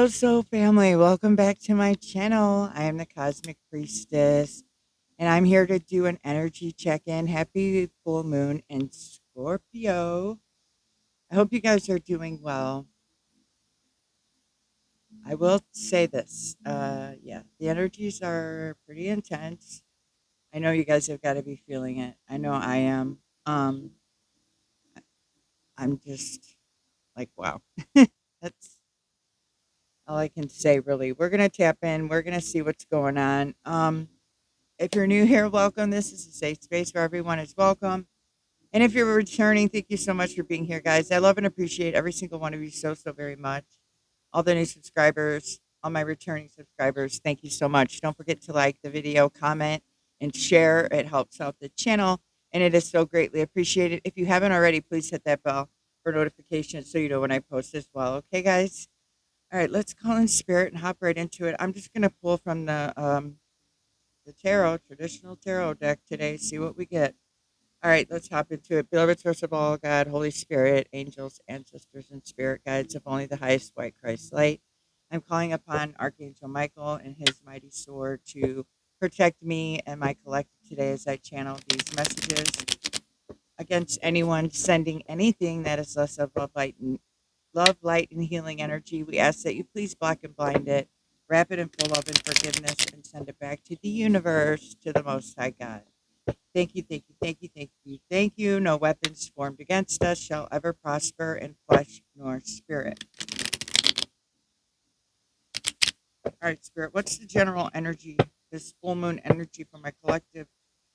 Hello, Soul Family. Welcome back to my channel. I am the Cosmic Priestess, and I'm here to do an energy check in. Happy full moon in Scorpio. I hope you guys are doing well. I will say this. Yeah, the energies are pretty intense. I know you guys have got to be feeling it. I know I am. Um, I'm just like, wow. That's all I can say, really. We're going to tap in. We're going to see what's going on. If you're new here, welcome. This is a safe space where everyone is welcome. And if you're returning, thank you so much for being here, guys. I love and appreciate every single one of you so, so very much. All the new subscribers, all my returning subscribers, thank you so much. Don't forget to like the video, comment, and share. It helps out the channel, and it is so greatly appreciated. If you haven't already, please hit that bell for notifications so you know when I post as well. Okay, guys? All right, let's call in spirit and hop right into it. I'm just going to pull from the tarot, traditional tarot deck today, see what we get. All right, let's hop into it. Beloved source of all, God, Holy Spirit, angels, ancestors, and spirit guides of only the highest white Christ light. I'm calling upon Archangel Michael and his mighty sword to protect me and my collective today as I channel these messages against anyone sending anything that is less of love, light, and healing energy. We ask that you please block and blind it, wrap it in full love and forgiveness, and send it back to the universe, to the Most High God. Thank you, thank you, thank you, thank you, thank you. No weapons formed against us shall ever prosper in flesh nor spirit. All right, Spirit, what's the general energy, this full moon energy for my collective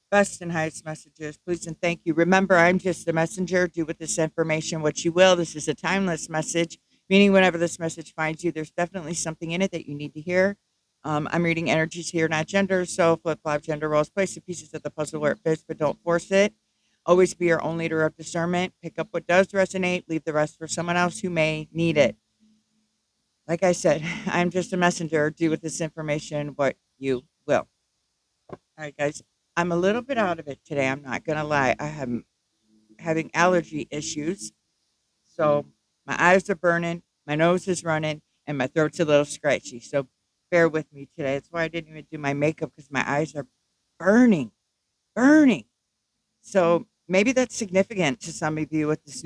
best and highest messages? Please and thank you. Remember, I'm just the messenger. Do with this information what you will. This is a timeless message, meaning whenever this message finds you, there's definitely something in it that you need to hear. I'm reading energies here, not gender. So flip flop gender roles. Place the pieces of the puzzle where it fits, but don't force it. Always be your own leader of discernment. Pick up what does resonate. Leave the rest for someone else who may need it. Like I said, I'm just a messenger. Do with this information what you will. All right, guys. I'm a little bit out of it today. I'm not going to lie. I am having allergy issues. So my eyes are burning, my nose is running, and my throat's a little scratchy. So bear with me today. That's why I didn't even do my makeup because my eyes are burning, burning. So maybe that's significant to some of you with this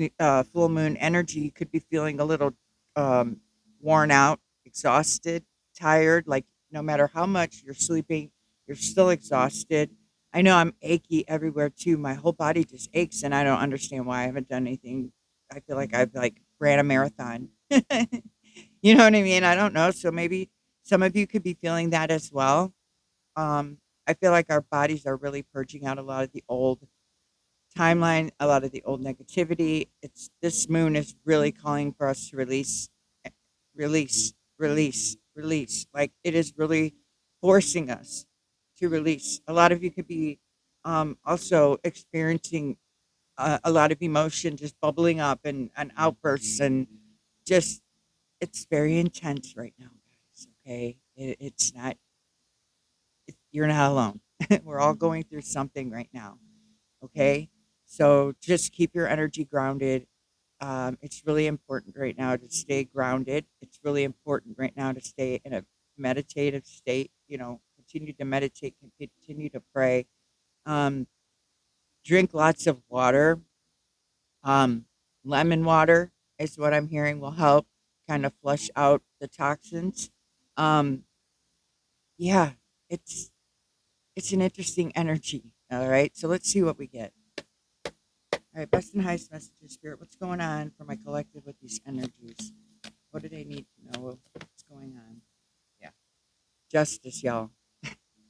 full moon energy. You could be feeling a little um, worn out, exhausted, tired. Like no matter how much you're sleeping, you're still exhausted. I know I'm achy everywhere too. My whole body just aches, and I don't understand why I haven't done anything. I feel like I've like ran a marathon. You know what I mean? I don't know. So maybe some of you could be feeling that as well. I feel like our bodies are really purging out a lot of the old timeline, a lot of the old negativity. It's this moon is really calling for us to release, release, release, release. Like it is really forcing us to release. A lot of you could be also experiencing a lot of emotion just bubbling up and outbursts and just it's very intense right now, guys. Okay, it's not. You're not alone. We're all going through something right now. Okay. So just keep your energy grounded. It's really important right now to stay grounded. It's really important right now to stay in a meditative state. You know, continue to meditate, continue to pray. Um, Drink lots of water. Um, Lemon water is what I'm hearing will help kind of flush out the toxins. Um, yeah, it's it's an interesting energy. All right, so let's see what we get. All right, best and highest messages, Spirit. What's going on for my collective with these energies? What do they need to know? What's going on? Yeah, justice, y'all.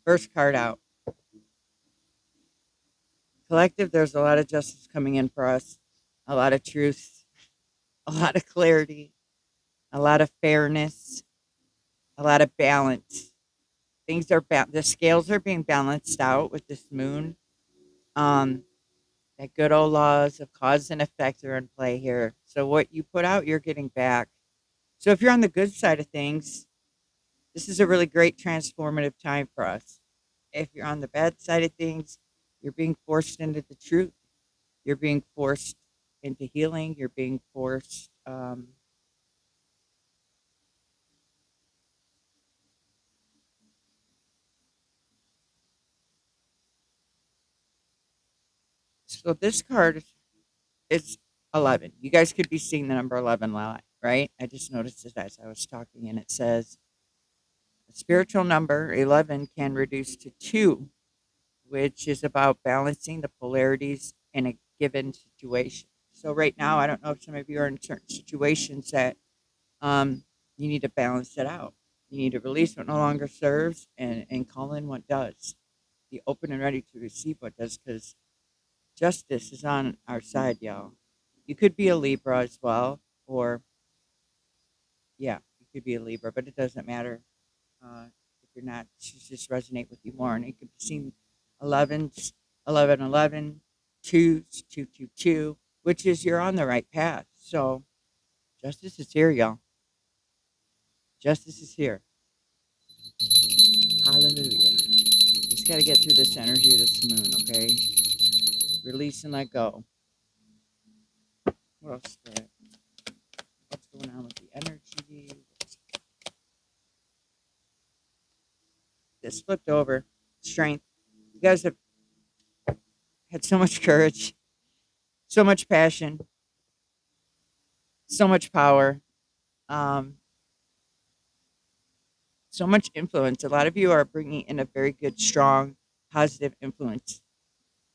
First card out. Collective, there's a lot of justice coming in for us, a lot of truth, a lot of clarity, a lot of fairness, a lot of balance. Things are the scales are being balanced out with this moon. Um, that good old laws of cause and effect are in play here. So what you put out, you're getting back. So if you're on the good side of things, this is a really great transformative time for us. If you're on the bad side of things, you're being forced into the truth. You're being forced into healing. You're being forced So this card is 11. You guys could be seeing the number 11 a lot, right? I just noticed it as I was talking, and it says a spiritual number 11 can reduce to 2, which is about balancing the polarities in a given situation. So right now, I don't know if some of you are in certain situations that you need to balance it out. You need to release what no longer serves and call in what does. Be open and ready to receive what does, because justice is on our side, y'all. You could be a Libra as well, or yeah, you could be a Libra, but it doesn't matter if you're not. Should just resonate with you more, and it could seem 11s, 11, 11, 2s, 2, 2, 2, which is you're on the right path. So justice is here, y'all. Justice is here. Hallelujah. Just got to get through this energy of this moon, okay? Release and let go. What else? What's going on with the energy? This flipped over. Strength. You guys have had so much courage, so much passion, so much power, um, so much influence. A lot of you are bringing in a very good, strong, positive influence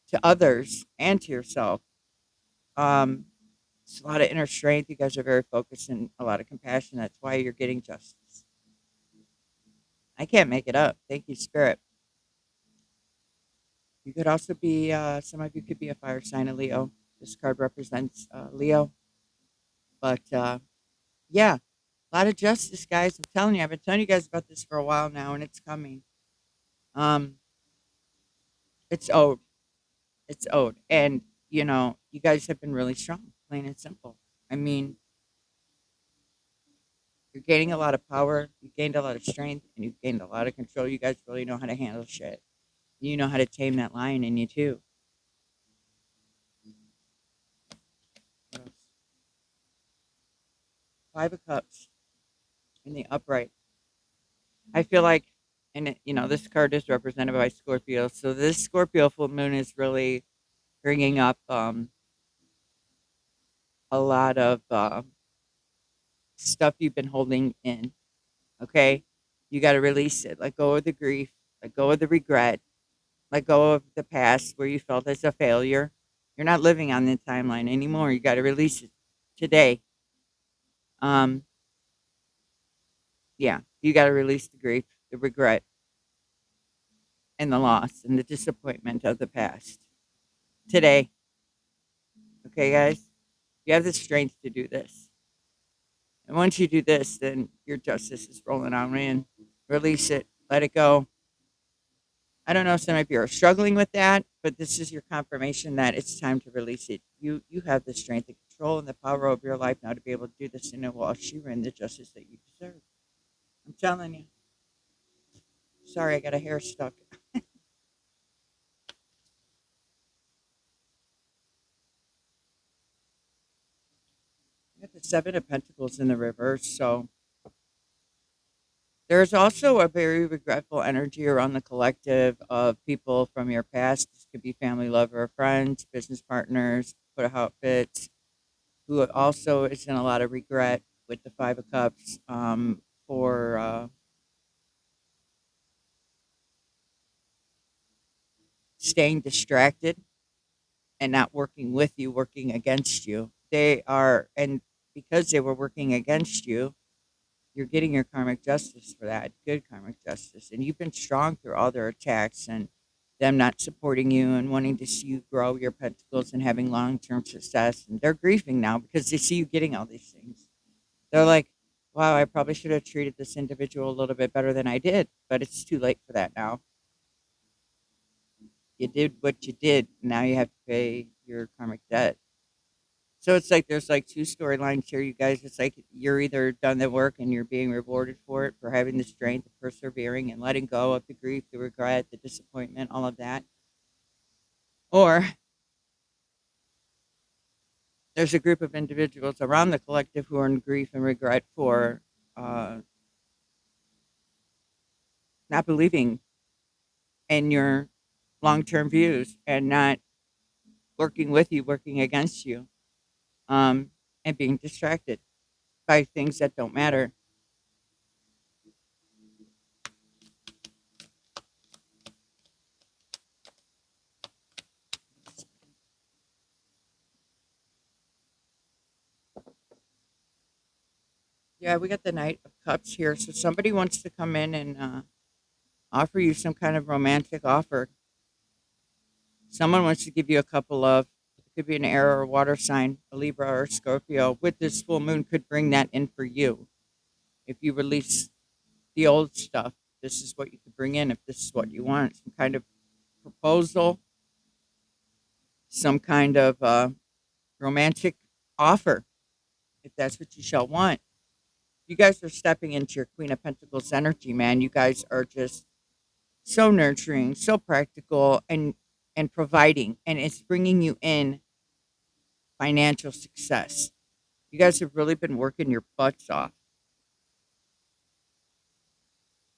to others and to yourself. Um, it's a lot of inner strength. You guys are very focused and a lot of compassion. That's why you're getting justice. I can't make it up. Thank you, Spirit. You could also be, some of you could be a fire sign of Leo. This card represents Leo. But yeah, a lot of justice, guys. I'm telling you, I've been telling you guys about this for a while now, and it's coming. Um, it's owed. It's owed. And, you guys have been really strong, plain and simple. I mean, you're gaining a lot of power, you gained a lot of strength, and you've gained a lot of control. You guys really know how to handle shit. You know how to tame that lion in you, too. What else? 5 of Cups in the upright. I feel like, and this card is represented by Scorpio. So this Scorpio full moon is really bringing up a lot of stuff you've been holding in. Okay, you got to release it. Let go of the grief. Let go of the regret. Let go of the past where you felt as a failure. You're not living on the timeline anymore. You got to release it today. Um, yeah, you got to release the grief, the regret, and the loss and the disappointment of the past today. Okay, guys, you have the strength to do this. And once you do this, then your justice is rolling on in. Release it. Let it go. I don't know if some of you are struggling with that, but this is your confirmation that it's time to release it. You have the strength and control and the power of your life now to be able to do this, and it will usher you in the justice that you deserve. I'm telling you. Sorry, I got a hair stuck. I got the 7 of Pentacles in the reverse, so there's also a very regretful energy around the collective of people from your past. This could be family, lover, friends, business partners, put how it fits, who also is in a lot of regret with the 5 of Cups, for staying distracted and not working with you, working against you. They are, and because they were working against you, you're getting your karmic justice for that, good karmic justice. And you've been strong through all their attacks and them not supporting you and wanting to see you grow your pentacles and having long term success. And they're grieving now because they see you getting all these things. They're like, wow, I probably should have treated this individual a little bit better than I did, but it's too late for that now. You did what you did. Now you have to pay your karmic debt. So it's like there's like 2 storylines here, you guys. It's like you're either done the work and you're being rewarded for it, for having the strength of persevering and letting go of the grief, the regret, the disappointment, all of that. Or there's a group of individuals around the collective who are in grief and regret for uh, not believing in your long term views and not working with you, working against you, um, and being distracted by things that don't matter. Yeah, we got the Knight of Cups here. So somebody wants to come in and offer you some kind of romantic offer. Someone wants to give you a couple of, it could be an air or water sign, a Libra or a Scorpio. With this full moon, could bring that in for you. If you release the old stuff, this is what you could bring in if this is what you want. Some kind of proposal, some kind of romantic offer, if that's what you shall want. You guys are stepping into your Queen of Pentacles energy, man. You guys are just so nurturing, so practical, and providing, and it's bringing you in financial success. You guys have really been working your butts off,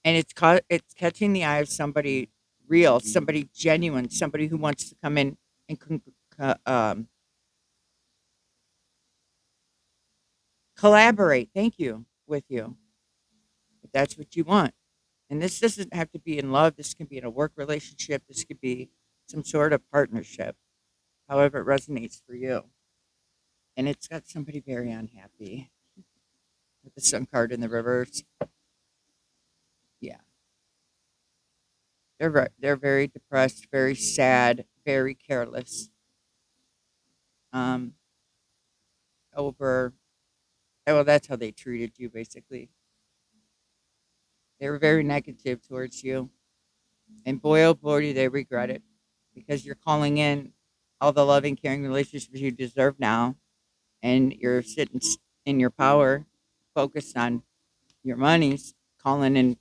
and it's catching the eye of somebody real, somebody genuine, somebody who wants to come in and collaborate. Thank you, with you, if that's what you want. And this doesn't have to be in love. This can be in a work relationship. This could be some sort of partnership, however it resonates for you. And it's got somebody very unhappy with the sun card in the reverse. Yeah, they're very depressed, very sad, very careless. Um, over well, that's how they treated you. Basically, they were very negative towards you, and boy, oh boy, do they regret it because you're calling in all the loving, caring relationships you deserve now, and you're sitting in your power, focused on your monies, calling in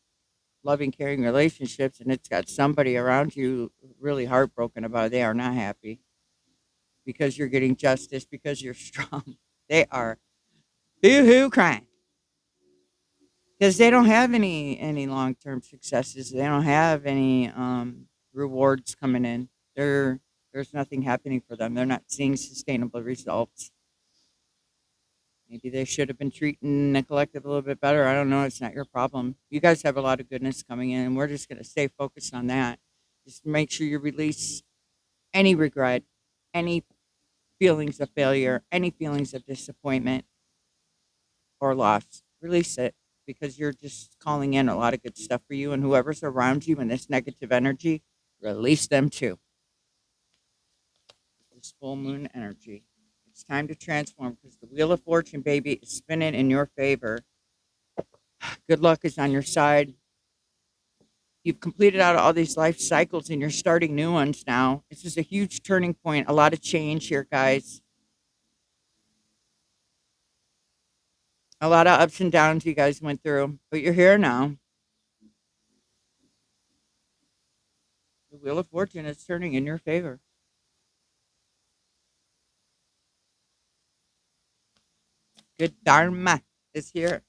loving, caring relationships, and it's got somebody around you really heartbroken about it. They are not happy because you're getting justice, because you're strong. They are boo-hoo crying because they don't have any long-term successes. They don't have any rewards coming in. There's nothing happening for them. They're not seeing sustainable results. Maybe they should have been treating the collective a little bit better. I don't know. It's not your problem. You guys have a lot of goodness coming in, and we're just going to stay focused on that. Just make sure you release any regret, any feelings of failure, any feelings of disappointment or loss. Release it because you're just calling in a lot of good stuff for you, and whoever's around you in this negative energy, release them too. This full moon energy. It's time to transform because the Wheel of Fortune, baby, is spinning in your favor. Good luck is on your side. You've completed out all these life cycles and you're starting new ones now. This is a huge turning point. A lot of change here, guys. A lot of ups and downs you guys went through, but you're here now. The Wheel of Fortune is turning in your favor. Good Dharma is here.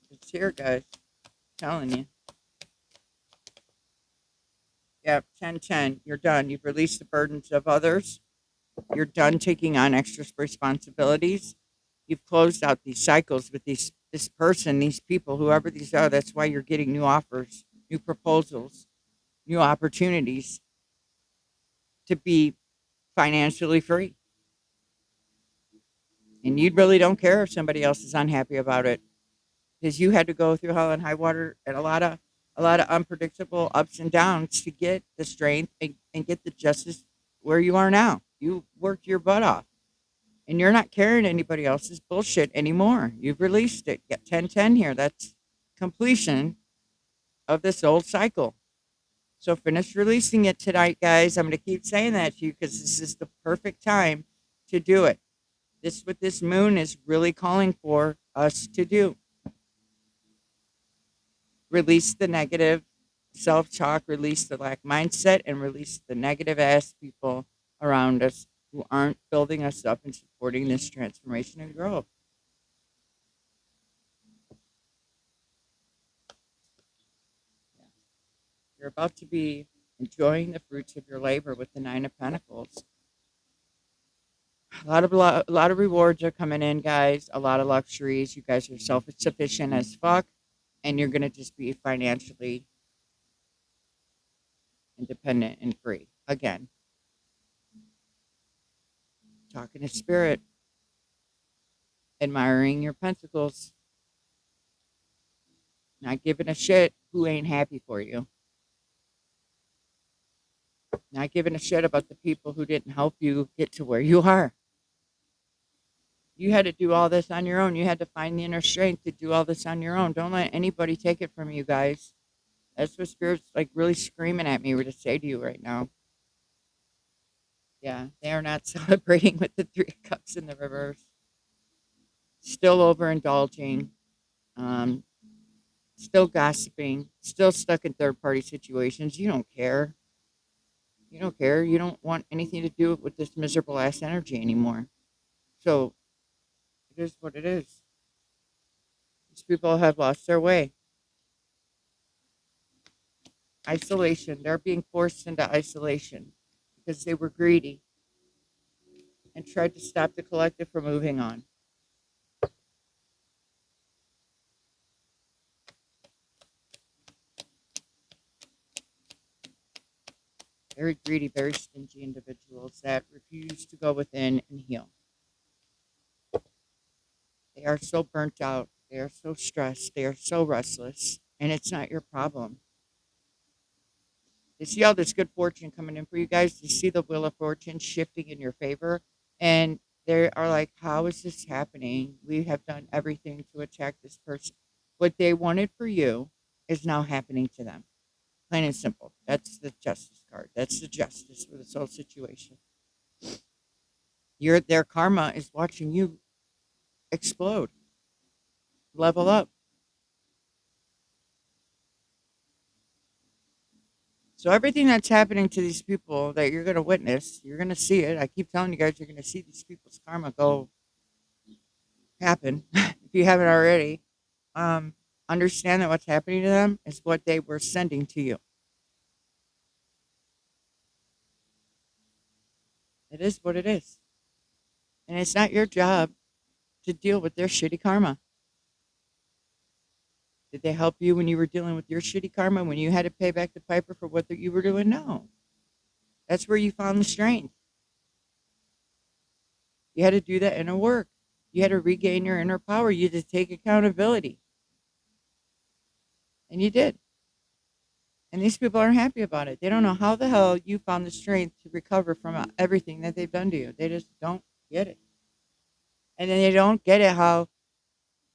It's here, guys. I'm telling you. Yeah, 10-10. You're done. You've released the burdens of others. You're done taking on extra responsibilities. You've closed out these cycles with this person, these people, whoever these are. That's why you're getting new offers, new proposals, new opportunities to be financially free. And you really don't care if somebody else is unhappy about it because you had to go through hell and high water and a lot of unpredictable ups and downs to get the strength and get the justice where you are now. You worked your butt off and you're not carrying anybody else's bullshit anymore. You've released it. Get 10-10 here. That's completion of this old cycle. So finish releasing it tonight, guys. I'm going to keep saying that to you because this is the perfect time to do it. This what this moon is really calling for us to do. Release the negative self-talk, release the lack mindset, and release the negative ass people around us who aren't building us up and supporting this transformation and growth. You're about to be enjoying the fruits of your labor with the Nine of Pentacles. A lot of rewards are coming in, guys. A lot of luxuries. You guys are self sufficient as fuck, and you're gonna just be financially independent and free. Again, talking to spirit, admiring your pentacles, not giving a shit who ain't happy for you, not giving a shit about the people who didn't help you get to where you are. You had to do all this on your own. You had to find the inner strength to do all this on your own. Don't let anybody take it from you, guys. That's what Spirit's like really screaming at me to say to you right now. Yeah, they are not celebrating with the Three of Cups in the reverse. Still overindulging, um, still gossiping, still stuck in third party situations. You don't care. You don't care. You don't want anything to do with this miserable ass energy anymore. So it is what it is. These people have lost their way. Isolation. They're being forced into isolation because they were greedy and tried to stop the collective from moving on. Very greedy, very stingy individuals that refuse to go within and heal. They are so burnt out. They are so stressed. They are so restless. And it's not your problem. You see all this good fortune coming in for you guys. You see the wheel of fortune shifting in your favor. And they are like, how is this happening? We have done everything to attack this person. What they wanted for you is now happening to them. Plain and simple. That's the justice card. That's the justice for this whole situation. Their karma is watching you explode, level up. So everything that's happening to these people that you're going to witness, you're going to see it. I keep telling you guys, you're going to see these people's karma go happen if you haven't already. Um, Understand that what's happening to them is what they were sending to you. It is what it is. And it's not your job to deal with their shitty karma. Did they help you when you were dealing with your shitty karma, when you had to pay back the piper for what you were doing? No. That's where you found the strength. You had to do that inner work. You had to regain your inner power. You had to take accountability. And you did. And these people aren't happy about it. They don't know how the hell you found the strength to recover from everything that they've done to you. They just don't get it. And then they don't get it how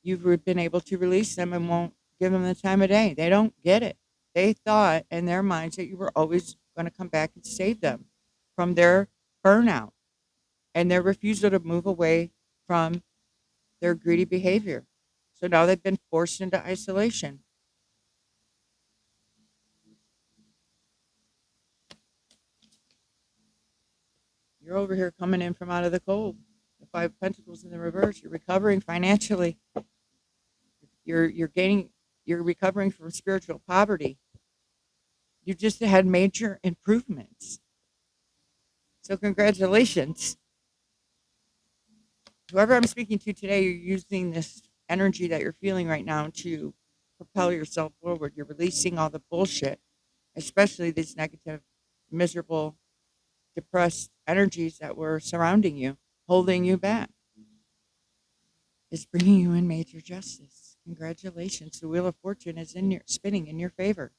you've been able to release them and won't give them the time of day. They don't get it. They thought in their minds that you were always going to come back and save them from their burnout and their refusal to move away from their greedy behavior. So now they've been forced into isolation. You're over here coming in from out of the cold. The Five of Pentacles in the reverse. You're recovering financially. You're gaining. You're recovering from spiritual poverty. You just had major improvements. So congratulations. Whoever I'm speaking to today, you're using this energy that you're feeling right now to propel yourself forward. You're releasing all the bullshit, especially these negative, miserable, depressed energies that were surrounding you, holding you back. It's bringing you in major justice. Congratulations. The Wheel of Fortune is spinning in your favor.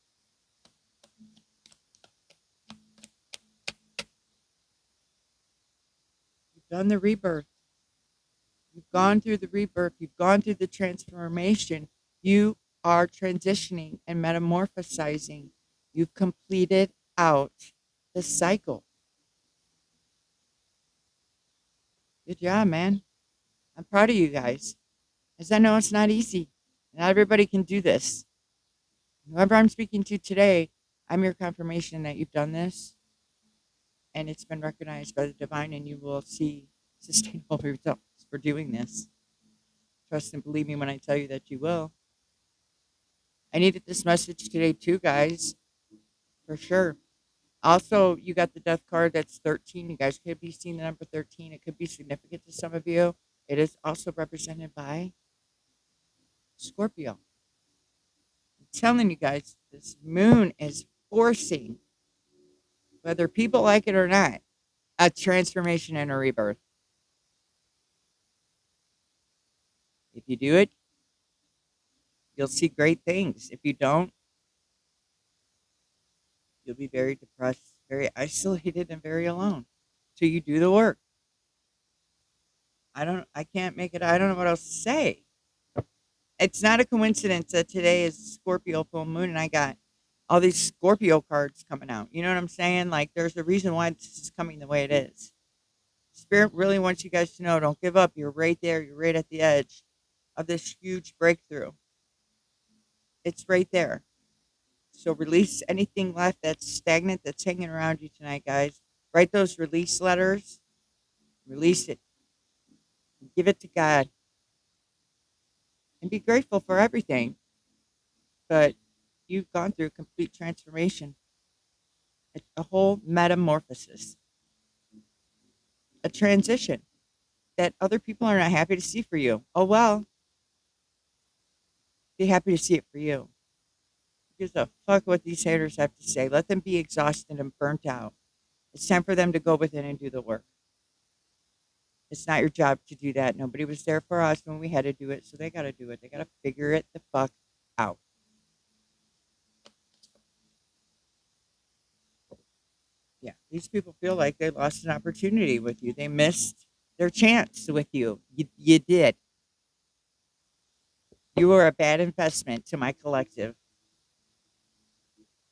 You've done the rebirth. You've gone through the rebirth. You've gone through the transformation. You are transitioning and metamorphosizing. You've completed out the cycle. Good job, man. I'm proud of you guys. As I know it's not easy. Not everybody can do this. Whoever I'm speaking to today, I'm your confirmation that you've done this and it's been recognized by the divine, and you will see sustainable results for doing this. Trust and believe me when I tell you that you will. I needed this message today too, guys, for sure. Also, you got the death card. That's 13. You guys could be seeing the number 13. It could be significant to some of you. It is also represented by Scorpio. I'm telling you guys, this moon is forcing, whether people like it or not, a transformation and a rebirth. If you do it, you'll see great things. If you don't, you'll be very depressed, very isolated, and very alone. So you do the work. I can't make it, I don't know what else to say. It's not a coincidence that today is Scorpio full moon and I got all these Scorpio cards coming out. You know what I'm saying? Like there's a reason why this is coming the way it is. Spirit really wants you guys to know, don't give up. You're right there. You're right at the edge of this huge breakthrough. It's right there. So release anything left that's stagnant, that's hanging around you tonight, guys. Write those release letters. Release it. Give it to God. And be grateful for everything. But you've gone through complete transformation, a whole metamorphosis, a transition that other people are not happy to see for you. Oh, well, be happy to see it for you. Who gives a fuck what these haters have to say? Let them be exhausted and burnt out. It's time for them to go within and do the work. It's not your job to do that. Nobody was there for us when we had to do it, so they got to do it. They got to figure it the fuck out. Yeah, these people feel like they lost an opportunity with you. They missed their chance with you. You did. You were a bad investment to my collective.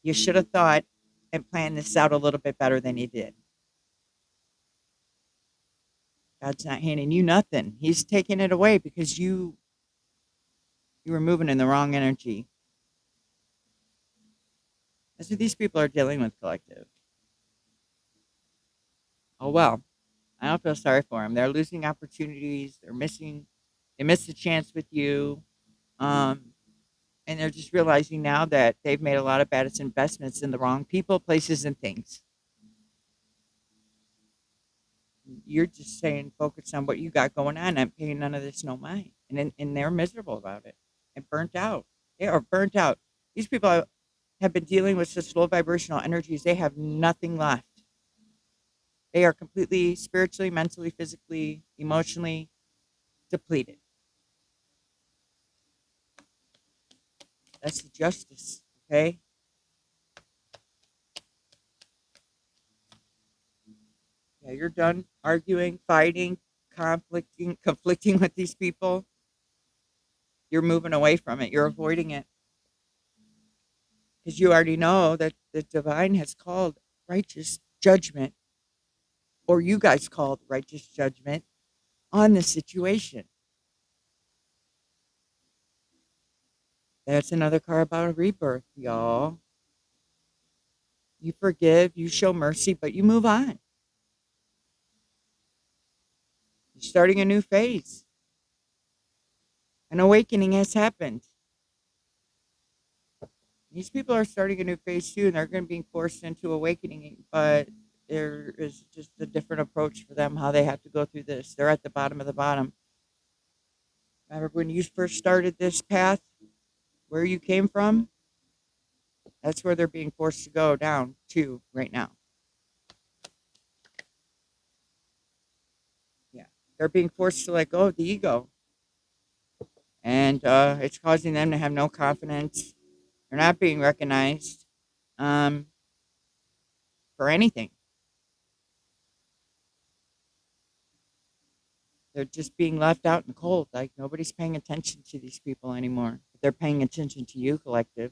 You should have thought and planned this out a little bit better than you did. God's not handing you nothing. He's taking it away because you were moving in the wrong energy. That's what these people are dealing with, collective. Oh well. I don't feel sorry for them. They're losing opportunities. They missed a chance with you. Um, and they're just realizing now that they've made a lot of bad investments in the wrong people, places, and things. You're just saying focus on what you got going on. I'm paying none of this no mind, and they're miserable about it and burnt out. They are burnt out. These people have been dealing with such low vibrational energies. They have nothing left. They are completely spiritually, mentally, physically, emotionally depleted. That's the justice. Okay. Yeah, you're done arguing, fighting, conflicting with these people. You're moving away from it. You're avoiding it because you already know that the divine has called righteous judgment, or you guys called righteous judgment on the situation. That's another card about a rebirth, y'all. You forgive, you show mercy, but you move on. You're starting a new phase. An awakening has happened. These people are starting a new phase too, and they're going to be forced into awakening, but there is just a different approach for them, how they have to go through this. They're at the bottom of the bottom. Remember when you first started this path, where you came from? That's where they're being forced to go down to right now. Yeah. They're being forced to let go of the ego. And it's causing them to have no confidence. They're not being recognized um, for anything. They're just being left out in the cold. Like nobody's paying attention to these people anymore. But they're paying attention to you, collective,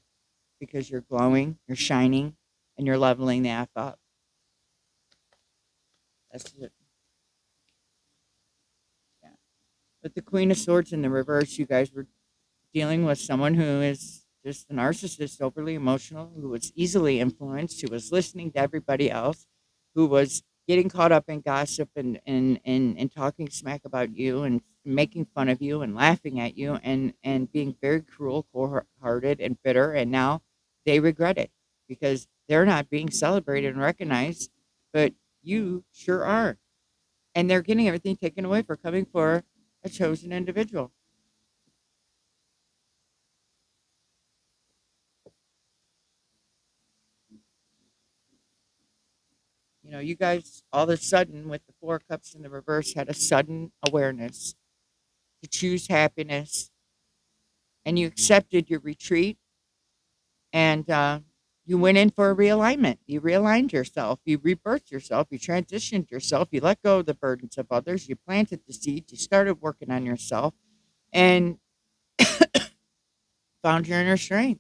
because you're glowing, you're shining, and you're leveling the F up. That's it. Yeah. But the Queen of Swords in the reverse, you guys were dealing with someone who is just a narcissist, overly emotional, who was easily influenced, who was listening to everybody else, who was getting caught up in gossip and talking smack about you and making fun of you and laughing at you and being very cruel, cold-hearted, and bitter. And now they regret it because They're not being celebrated and recognized, but you sure are. And they're getting everything taken away for coming for a chosen individual. You know, you guys all of a sudden with the four cups in the reverse had a sudden awareness to choose happiness, and you accepted your retreat, and you went in for a realignment. You realigned yourself, you rebirthed yourself, you transitioned yourself, you let go of the burdens of others, you planted the seeds, you started working on yourself, and found your inner strength.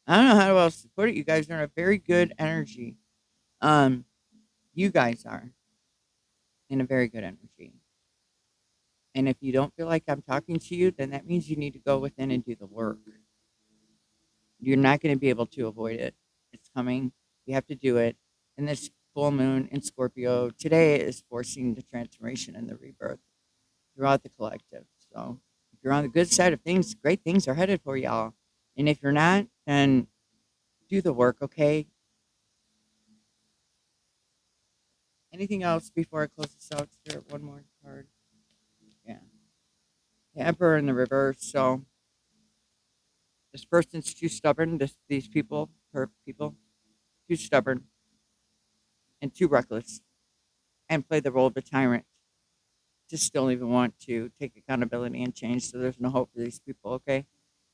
I don't know how else to put it. You guys are in a very good energy. Um, you guys are in a very good energy. And if you don't feel like I'm talking to you, then that means you need to go within and do the work. You're not going to be able to avoid it. It's coming. You have to do it. And this full moon in Scorpio today is forcing the transformation and the rebirth throughout the collective. So if you're on the good side of things, great things are headed for y'all. And if you're not, then do the work, okay? Anything else before I close this out? Spirit, one more card. Yeah. The Emperor in the reverse. So this person's too stubborn. These people, her people, too stubborn and too reckless and play the role of a tyrant. Just don't even want to take accountability and change. So there's no hope for these people, okay?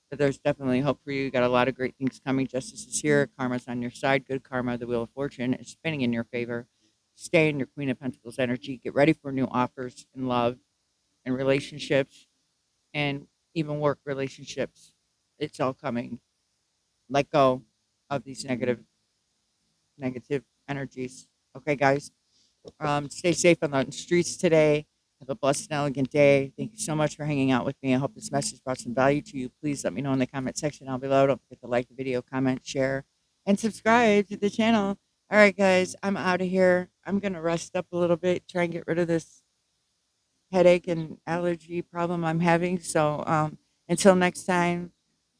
But there's definitely hope for you. You got a lot of great things coming. Justice is here. Karma's on your side. Good karma, the wheel of fortune is spinning in your favor. Stay in your Queen of Pentacles energy. Get ready for new offers in love and relationships and even work relationships. It's all coming. Let go of these negative energies. Okay, guys. Stay safe on the streets today. Have a blessed and elegant day. Thank you so much for hanging out with me. I hope this message brought some value to you. Please let me know in the comment section down below. Don't forget to like the video, comment, share, and subscribe to the channel. All right, guys, I'm out of here. I'm going to rest up a little bit, try and get rid of this headache and allergy problem I'm having. So until next time,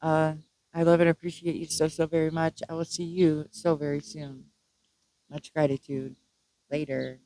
uh, I love and appreciate you so, so very much. I will see you so very soon. Much gratitude. Later.